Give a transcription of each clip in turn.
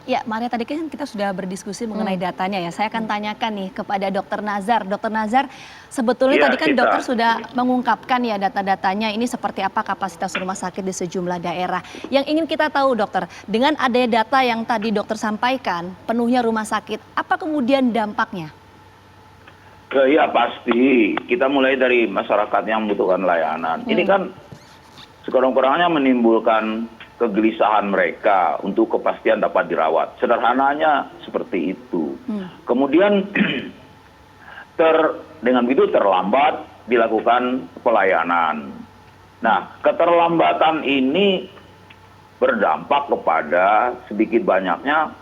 Ya, Maria, tadi kan kita sudah berdiskusi mengenai datanya ya. Saya akan tanyakan nih kepada Dokter Nazar. Dokter Nazar, sebetulnya Iya, tadi kan kita. dokter sudah mengungkapkan ya data-datanya ini seperti apa kapasitas rumah sakit di sejumlah daerah. Yang ingin kita tahu dokter, dengan adanya data yang tadi dokter sampaikan, penuhnya rumah sakit, apa kemudian dampaknya? Ya pasti, kita mulai dari masyarakat yang membutuhkan layanan. Ini kan sekurang-kurangnya menimbulkan kegelisahan mereka untuk kepastian dapat dirawat. Sederhananya seperti itu. Kemudian dengan begitu terlambat dilakukan pelayanan. Nah, keterlambatan ini berdampak kepada sedikit banyaknya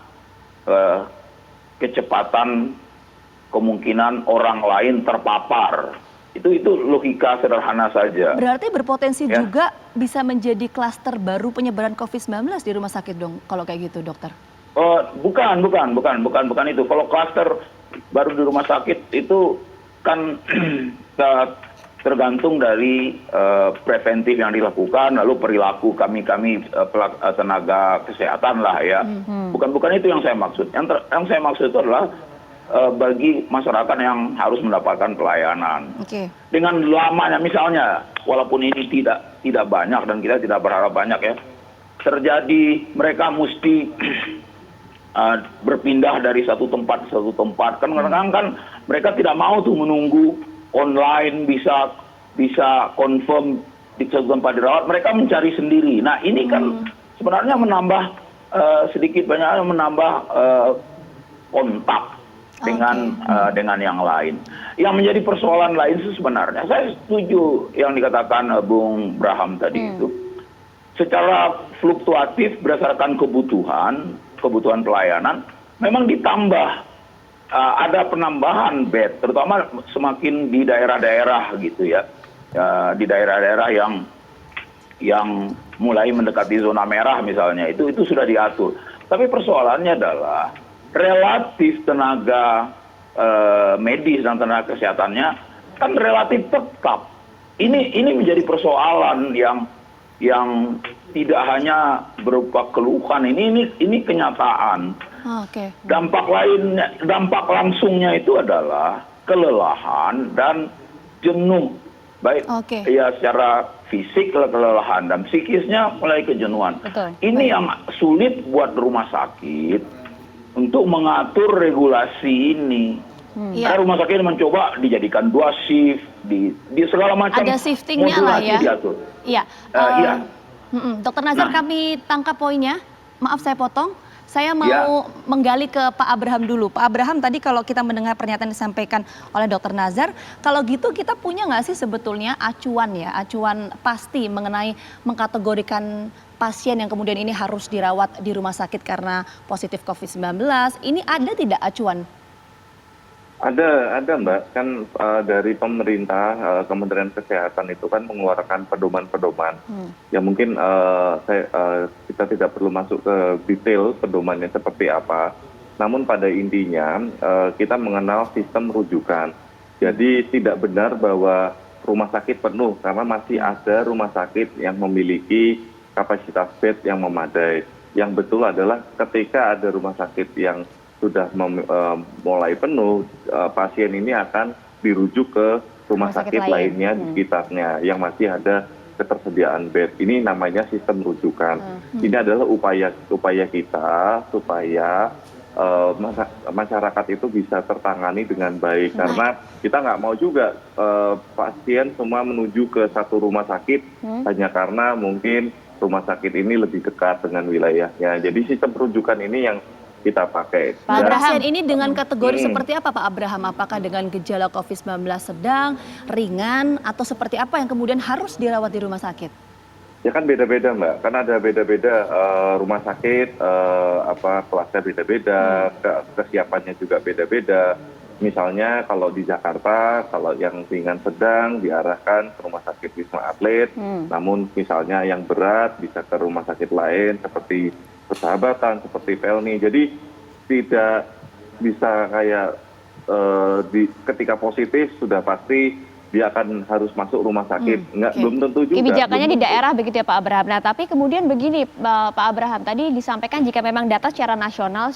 kecepatan kemungkinan orang lain terpapar. Itu logika sederhana saja. Berarti berpotensi juga bisa menjadi klaster baru penyebaran COVID-19 di rumah sakit dong, kalau kayak gitu dokter? Bukan itu. Kalau klaster baru di rumah sakit itu kan tergantung dari preventif yang dilakukan, lalu perilaku kami tenaga kesehatan lah ya. Bukan itu yang saya maksud. Yang saya maksud itu adalah bagi masyarakat yang harus mendapatkan pelayanan. Dengan lamanya misalnya, walaupun ini tidak banyak dan kita tidak berharap banyak ya, terjadi mereka mesti berpindah dari satu tempat ke satu tempat. Kan kadang-kadang kan mereka tidak mau tuh menunggu online bisa confirm di satu tempat dirawat, mereka mencari sendiri. Nah ini kan sebenarnya menambah sedikit banyaknya menambah kontak dengan yang lain. Yang menjadi persoalan lain itu sebenarnya, saya setuju yang dikatakan Bung Braham tadi itu. Secara fluktuatif berdasarkan kebutuhan pelayanan, memang ditambah. Ada penambahan bed, terutama semakin di daerah-daerah gitu ya. Di daerah-daerah yang mulai mendekati zona merah misalnya, itu sudah diatur. Tapi persoalannya adalah relatif tenaga medis dan tenaga kesehatannya kan relatif tetap. Ini menjadi persoalan yang tidak hanya berupa keluhan, ini kenyataan. Dampak langsungnya itu adalah kelelahan dan jenuh, baik ya secara fisik kelelahan dan psikisnya mulai kejenuhan. Ini yang sulit buat rumah sakit untuk mengatur regulasi ini. Karena rumah sakit mencoba dijadikan 2 shift, di segala macam ada shiftingnya lah ya. Diatur. Iya. Dokter Nazar, kami tangkap poinnya. Maaf saya potong. Saya mau menggali ke Pak Abraham dulu. Pak Abraham, tadi kalau kita mendengar pernyataan disampaikan oleh Dokter Nazar, kalau gitu kita punya nggak sih sebetulnya acuan pasti mengenai mengkategorikan pasien yang kemudian ini harus dirawat di rumah sakit karena positif COVID-19, ini ada tidak acuan? Ada Mbak, kan dari pemerintah, Kementerian Kesehatan itu kan mengeluarkan pedoman-pedoman. Ya mungkin kita tidak perlu masuk ke detail pedomannya seperti apa. Namun pada intinya kita mengenal sistem rujukan. Jadi tidak benar bahwa rumah sakit penuh karena masih ada rumah sakit yang memiliki kapasitas bed yang memadai. Yang betul adalah ketika ada rumah sakit yang sudah mulai penuh, pasien ini akan dirujuk ke rumah sakit lainnya di sekitarnya yang masih ada ketersediaan bed. Ini namanya sistem rujukan. Ini adalah upaya kita supaya masyarakat itu bisa tertangani dengan baik. Karena kita nggak mau juga pasien semua menuju ke satu rumah sakit hanya karena mungkin rumah sakit ini lebih dekat dengan wilayahnya. Jadi sistem rujukan ini yang kita pakai. Pak Abraham, ini dengan kategori seperti apa Pak Abraham? Apakah dengan gejala COVID-19 sedang, ringan, atau seperti apa yang kemudian harus dirawat di rumah sakit? Ya kan beda-beda Mbak, kan ada beda-beda rumah sakit, kelasnya beda-beda, kesiapannya juga beda-beda. Misalnya kalau di Jakarta, kalau yang ringan sedang diarahkan ke rumah sakit Wisma Atlet, namun misalnya yang berat bisa ke rumah sakit lain seperti Persahabatan, seperti Pelni. Jadi tidak bisa kayak ketika positif sudah pasti dia akan harus masuk rumah sakit. Belum tentu juga. Kebijakannya di daerah begitu ya Pak Abraham. Nah tapi kemudian begini Pak Abraham, tadi disampaikan jika memang data secara nasional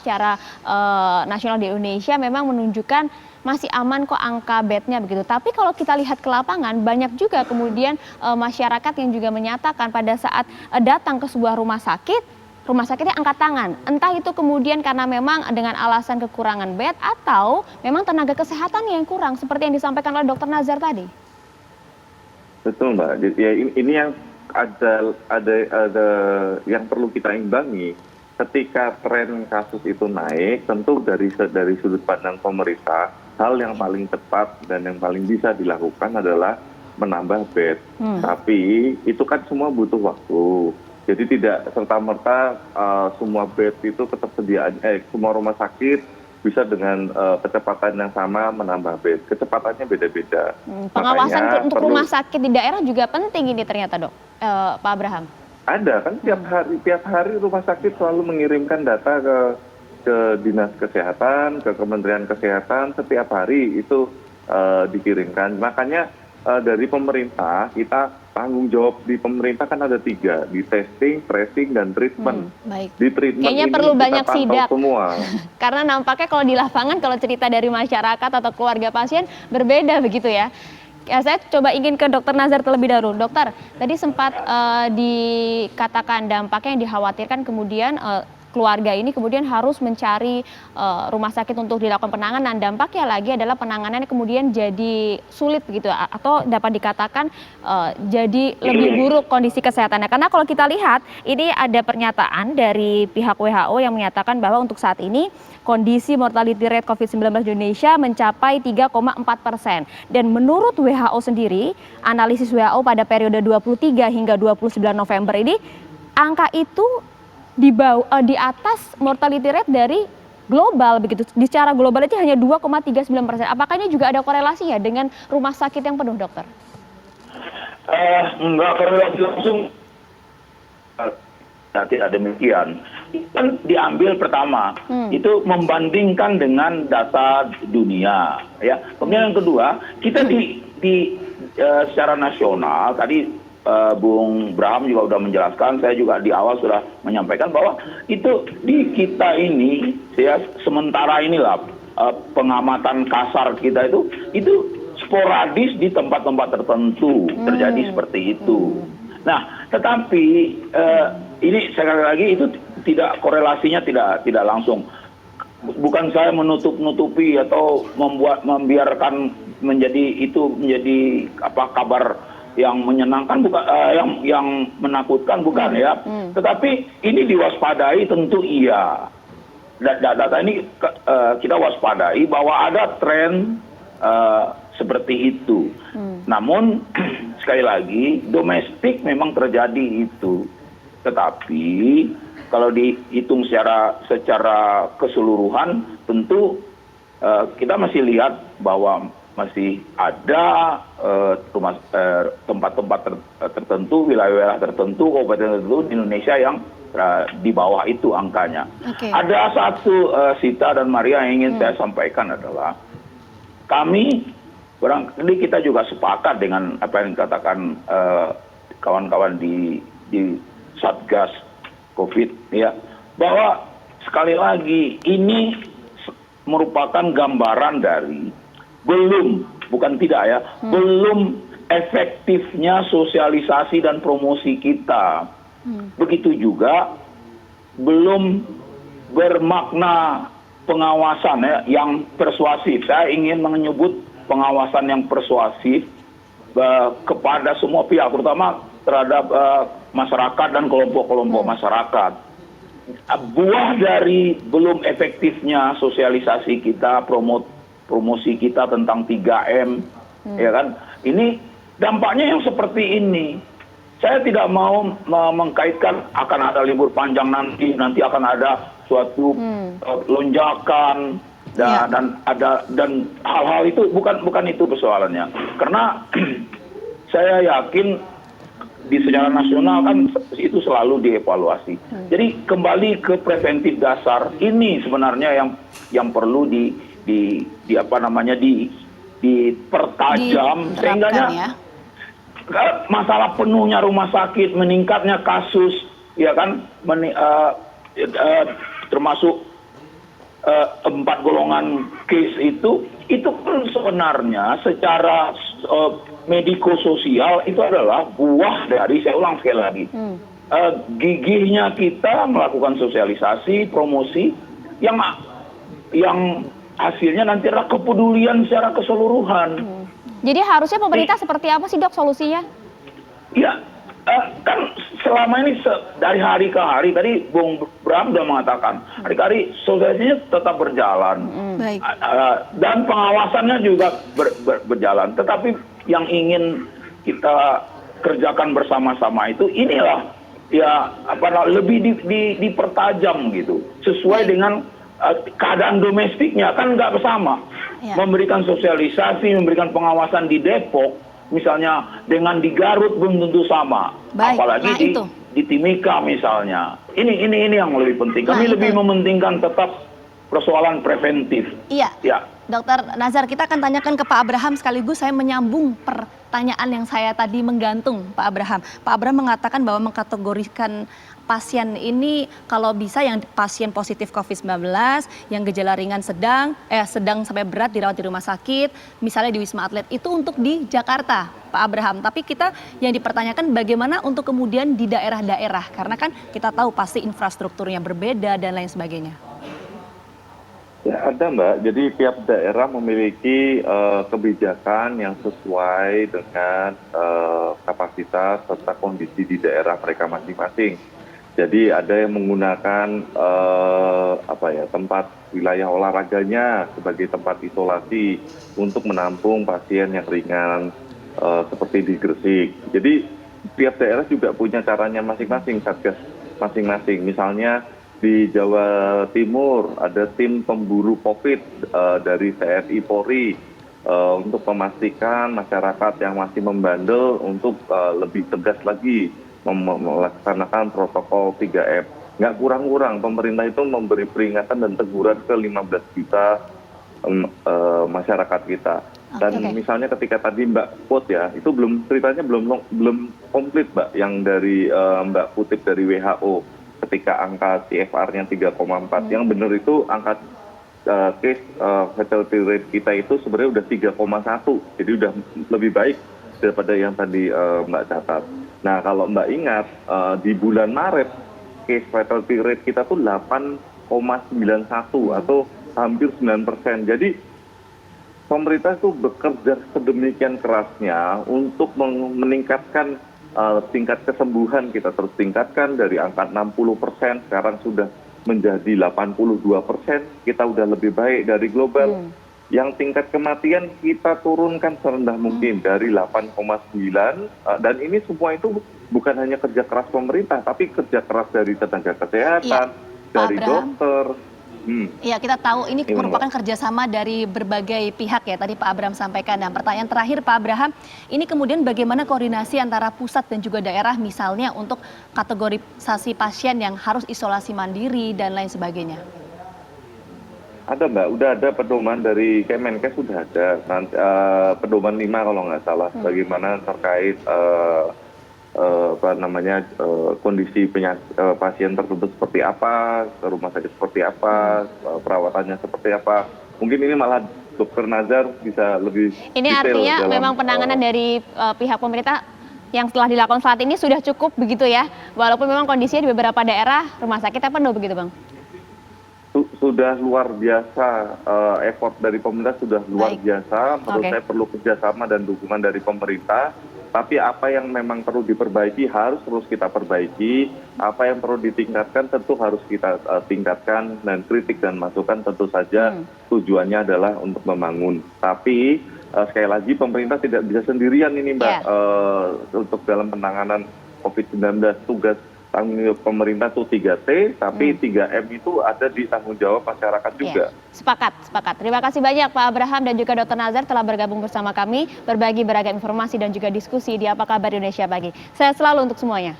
di Indonesia memang menunjukkan masih aman kok angka bednya begitu. Tapi kalau kita lihat ke lapangan, banyak juga kemudian masyarakat yang juga menyatakan pada saat datang ke sebuah rumah sakitnya angkat tangan. Entah itu kemudian karena memang dengan alasan kekurangan bed atau memang tenaga kesehatan yang kurang, seperti yang disampaikan oleh Dr. Nazar tadi. Betul Mbak. Ya, ini yang ada yang perlu kita imbangi. Ketika tren kasus itu naik, tentu dari sudut pandang pemerintah, hal yang paling tepat dan yang paling bisa dilakukan adalah menambah bed. Tapi itu kan semua butuh waktu. Jadi tidak serta-merta semua bed itu ketersediaan, semua rumah sakit bisa dengan kecepatan yang sama menambah bed. Kecepatannya beda-beda. Pengawasan untuk rumah sakit di daerah juga penting ini ternyata Dok, Pak Abraham. Ada kan tiap hari rumah sakit selalu mengirimkan data ke Dinas Kesehatan, ke Kementerian Kesehatan, setiap hari itu dikirimkan. Makanya dari pemerintah, kita tanggung jawab di pemerintah kan ada 3, di testing, tracing, dan treatment. Baik. Di treatment kayaknya ini perlu kita banyak pantau sidak semua. karena nampaknya kalau di lapangan, kalau cerita dari masyarakat atau keluarga pasien berbeda begitu ya. Ya, saya coba ingin ke Dr. Nazar terlebih dahulu. Dokter, tadi sempat dikatakan dampaknya yang dikhawatirkan kemudian keluarga ini kemudian harus mencari rumah sakit untuk dilakukan penanganan. Dampaknya lagi adalah penanganannya kemudian jadi sulit begitu atau dapat dikatakan jadi lebih buruk kondisi kesehatannya. Karena kalau kita lihat ini ada pernyataan dari pihak WHO yang menyatakan bahwa untuk saat ini kondisi mortality rate COVID-19 di Indonesia mencapai 3,4%. Dan menurut WHO sendiri, analisis WHO pada periode 23 hingga 29 November ini, angka itu di atas mortality rate dari global begitu. Secara global aja hanya 2,39%. Apakah ini juga ada korelasi ya dengan rumah sakit yang penuh, dokter? Enggak korelasi langsung. Tidak demikian. Kan diambil pertama itu membandingkan dengan data dunia, ya. Kemudian yang kedua, kita di secara nasional tadi. Bung Braham juga sudah menjelaskan, saya juga di awal sudah menyampaikan bahwa itu di kita ini, ya sementara inilah pengamatan kasar kita itu sporadis di tempat-tempat tertentu terjadi seperti itu. Nah, tetapi ini sekali lagi itu tidak korelasinya tidak langsung. Bukan saya menutup-nutupi atau membiarkan menjadi kabar yang menyenangkan, bukan yang menakutkan, bukan ya. Tetapi ini diwaspadai tentu iya. Data ini kita waspadai bahwa ada tren seperti itu. Namun sekali lagi domestik memang terjadi itu. Tetapi kalau dihitung secara keseluruhan tentu kita masih lihat bahwa masih ada tempat-tempat tertentu, wilayah-wilayah tertentu, kabupaten tertentu di Indonesia yang di bawah itu angkanya. Okay. Ada satu Sita dan Maria yang ingin saya sampaikan adalah kami barangkali kita juga sepakat dengan apa yang dikatakan kawan-kawan di Satgas COVID, ya, bahwa sekali lagi ini merupakan gambaran dari belum efektifnya sosialisasi dan promosi kita. Begitu juga belum bermakna pengawasan yang persuasif. Saya ingin menyebut pengawasan yang persuasif kepada semua pihak, terutama terhadap masyarakat dan kelompok-kelompok masyarakat. Buah dari belum efektifnya sosialisasi kita, promosi kita tentang 3M, ya kan? Ini dampaknya yang seperti ini. Saya tidak mau mengkaitkan akan ada libur panjang nanti akan ada suatu lonjakan dan hal-hal itu bukan itu persoalannya. Karena saya yakin di secara nasional kan itu selalu dievaluasi. Jadi kembali ke preventif dasar ini sebenarnya yang perlu dipertajam sehingga Diterapkan ya. masalah penuhnya rumah sakit, meningkatnya kasus, ya kan, termasuk 4 golongan case itu pun sebenarnya secara mediko-sosial itu adalah buah dari, saya ulang sekali lagi, gigihnya kita melakukan sosialisasi, promosi yang hasilnya nanti adalah kepedulian secara keseluruhan. Jadi harusnya pemerintah seperti apa sih, Dok, solusinya? Ya, kan selama ini dari hari ke hari, tadi Bung Bram sudah mengatakan, hari ke hari sosialisasinya tetap berjalan. Baik. Dan pengawasannya juga berjalan. Tetapi yang ingin kita kerjakan bersama-sama itu inilah ya lebih dipertajam gitu, sesuai dengan keadaan domestiknya, kan nggak bersama. Ya. Memberikan sosialisasi, memberikan pengawasan di Depok, misalnya dengan di Garut belum tentu sama. Baik, Apalagi di Timika misalnya. Ini yang lebih penting. Kami lebih mementingkan tetap persoalan preventif. Iya. Ya. Dokter Nazar, kita akan tanyakan ke Pak Abraham sekaligus saya menyambung pertanyaan yang saya tadi menggantung Pak Abraham. Pak Abraham mengatakan bahwa mengkategorikan pasien ini kalau bisa yang pasien positif COVID-19, yang gejala ringan sedang sampai berat dirawat di rumah sakit, misalnya di Wisma Atlet, itu untuk di Jakarta, Pak Abraham. Tapi kita yang dipertanyakan bagaimana untuk kemudian di daerah-daerah, karena kan kita tahu pasti infrastrukturnya berbeda dan lain sebagainya. Ya ada Mbak, jadi tiap daerah memiliki kebijakan yang sesuai dengan kapasitas serta kondisi di daerah mereka masing-masing. Jadi ada yang menggunakan tempat wilayah olahraganya sebagai tempat isolasi untuk menampung pasien yang ringan seperti di Gresik. Jadi tiap daerah juga punya caranya masing-masing, satgas masing-masing. Misalnya di Jawa Timur ada tim pemburu COVID dari TNI Polri untuk memastikan masyarakat yang masih membandel untuk lebih tegas lagi melaksanakan protokol 3M. Nggak kurang-kurang, pemerintah itu memberi peringatan dan teguran ke 15 juta masyarakat kita. Dan misalnya ketika tadi Mbak Put ya, itu ceritanya belum komplit Mbak, yang dari Mbak kutip dari WHO. Ketika angka CFR-nya 3,4, yang benar itu angka case fatality rate kita itu sebenarnya udah 3,1, jadi udah lebih baik daripada yang tadi Mbak catat. Nah kalau Mbak ingat di bulan Maret case fatality rate kita tuh 8,91 atau hampir 9%. Jadi pemerintah itu bekerja sedemikian kerasnya untuk meningkatkan tingkat kesembuhan. Kita terus tingkatkan dari angka 60%, sekarang sudah menjadi 82%, kita udah lebih baik dari global. Yang tingkat kematian kita turunkan serendah mungkin dari 8,9, dan ini semua itu bukan hanya kerja keras pemerintah, tapi kerja keras dari tenaga kesehatan, dari dokter. Ya, kita tahu ini merupakan kerjasama dari berbagai pihak ya, tadi Pak Abraham sampaikan. Nah, pertanyaan terakhir Pak Abraham, ini kemudian bagaimana koordinasi antara pusat dan juga daerah misalnya untuk kategorisasi pasien yang harus isolasi mandiri dan lain sebagainya? Ada Mbak, udah ada pedoman dari Kemenkes, sudah ada pedoman 5 kalau nggak salah, bagaimana terkait kondisi pasien tersebut seperti apa, ke rumah sakit seperti apa, perawatannya seperti apa. Mungkin ini malah Dokter Nazar bisa lebih ini detail artinya memang penanganan dari pihak pemerintah yang telah dilakukan saat ini sudah cukup begitu ya, walaupun memang kondisinya di beberapa daerah rumah sakitnya penuh begitu Bang? Sudah luar biasa, effort dari pemerintah sudah luar biasa. Menurut saya perlu kerjasama dan dukungan dari pemerintah. Tapi apa yang memang perlu diperbaiki harus terus kita perbaiki. Apa yang perlu ditingkatkan tentu harus kita tingkatkan, dan kritik dan masukan tentu saja tujuannya adalah untuk membangun. Tapi sekali lagi pemerintah tidak bisa sendirian ini Mbak, untuk dalam penanganan COVID-19. Tugas tanggung jawab pemerintah itu 3T, tapi 3M itu ada di tanggung jawab masyarakat juga. Sepakat. Terima kasih banyak Pak Abraham dan juga Dr. Nazar telah bergabung bersama kami, berbagi beragam informasi dan juga diskusi di Apa Kabar Indonesia Pagi. Sehat selalu untuk semuanya.